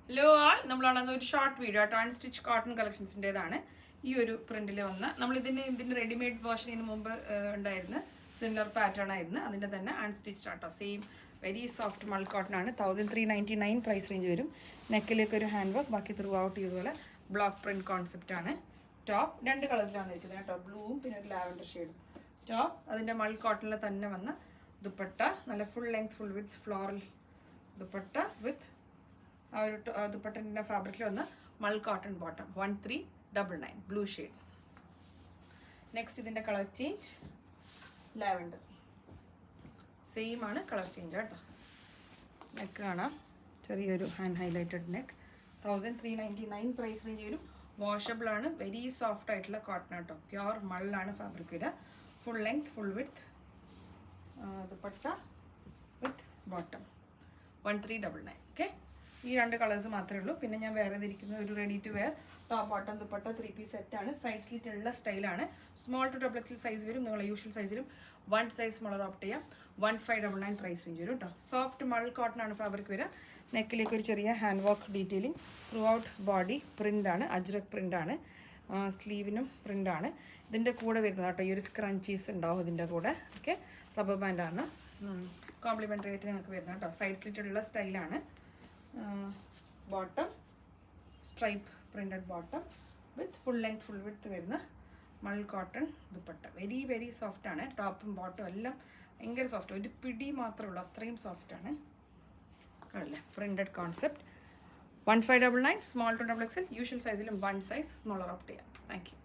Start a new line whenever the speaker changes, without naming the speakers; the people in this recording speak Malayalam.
ഹലോ ആൾ നമ്മളാണെന്ന് ഒരു short video tone stitch cotton കളക്ഷൻസിൻ്റെതാണ് ഈ ഒരു പ്രിന്റിൽ വന്ന് നമ്മൾ ഇതിൻ്റെ റെഡിമെയ്ഡ് വേർഷൻ ഇതിന് മുമ്പ് ഉണ്ടായിരുന്നു സിമിലർ പാറ്റേൺ ആയിരുന്നു അതിൻ്റെ തന്നെ അൺസ്റ്റിച്ച് ആട്ടോ same very soft mul cotton ആണ് 1399 പ്രൈസ് റേഞ്ച് വരും നെക്കിലേക്ക് ഒരു ഹാൻഡ് വർക്ക് ബാക്കി ത്രൂ ഔട്ട് ഇതുപോലെ ബ്ലോക്ക് പ്രിന്റ് കോൺസെപ്റ്റ് ആണ് ടോപ്പ് രണ്ട് കളേഴ്സിലാണ് ഇരിക്കുന്നത് കേട്ടോ ബ്ലൂവും പിന്നെ ഒരു ലാവൻഡർ ഷെയ്ഡും ടോപ്പ് അതിൻ്റെ മൾ കോട്ടണിൽ തന്നെ വന്ന ദുപ്പട്ട നല്ല full length full with floral dupatta with ആ ഒരു ദുപ്പട്ടൻ്റെ ഫാബ്രിക്കിൽ വന്ന് mul cotton bottom 1399 blue shade next ഇതിൻ്റെ കളർ ചേഞ്ച് ലാവൻഡർ സെയിം ആണ് കളർ ചേഞ്ച് കേട്ടോ നെക്ക് കാണാം ചെറിയൊരു hand highlighted neck 1399 price range വരും വാഷബിൾ ആണ് വെരി സോഫ്റ്റ് ആയിട്ടുള്ള കോട്ടൺ കേട്ടോ പ്യുവർ മള്ളാണ് ഫാബ്രിക് വരിക full length full with dupatta with bottom 1399 okay ഈ രണ്ട് കളേഴ്സ് മാത്രമേ ഉള്ളൂ പിന്നെ ഞാൻ വേറെ ഇരിക്കുന്ന ഒരു ready to wear top bottom dupatta 3-piece സെറ്റാണ് സൈഡ് സ്ലിറ്റുള്ള സ്റ്റൈലാണ് small to double XL size വരും നിങ്ങളെ യൂഷ്വൽ സൈസിലും 1 സൈസ് സ്മോളർ ഓപ്റ്റ് ചെയ്യാം 1599 പ്രൈസ് റേഞ്ച് വരും കേട്ടോ സോഫ്റ്റ് മൾ കോട്ടൺ ആണ് ഫാബ്രിക് വരിക നെക്കിലേക്ക് ഒരു ചെറിയ hand work detailing throughout body പ്രിൻ്റാണ് അജ്രക് പ്രിൻ്റാണ് സ്ലീവിനും പ്രിൻ്റാണ് ഇതിൻ്റെ കൂടെ വരുന്നത് കേട്ടോ ഈ ഒരു സ്ക്രഞ്ചീസ് ഉണ്ടാവും ഇതിൻ്റെ കൂടെ ഓക്കെ റബ്ബർ ബാൻഡാണ് കോംപ്ലിമെൻ്ററി ആയിട്ട് നിങ്ങൾക്ക് വരുന്നത് കേട്ടോ സൈഡ് സ്ലിറ്റുള്ള സ്റ്റൈലാണ് bottom stripe printed bottom with full length full width വരുന്ന mul cotton dupatta very very soft ആണ് ടോപ്പും ബോട്ടും എല്ലാം ഭയങ്കര സോഫ്റ്റ് ഒരു പിടി മാത്രമേ ഉള്ളൂ അത്രയും സോഫ്റ്റാണ് അല്ലേ printed concept 1599 small to double XL usual സൈസിലും 1 സൈസ് സ്മോളർ ഓപ്റ്റ് ചെയ്യാം താങ്ക് യു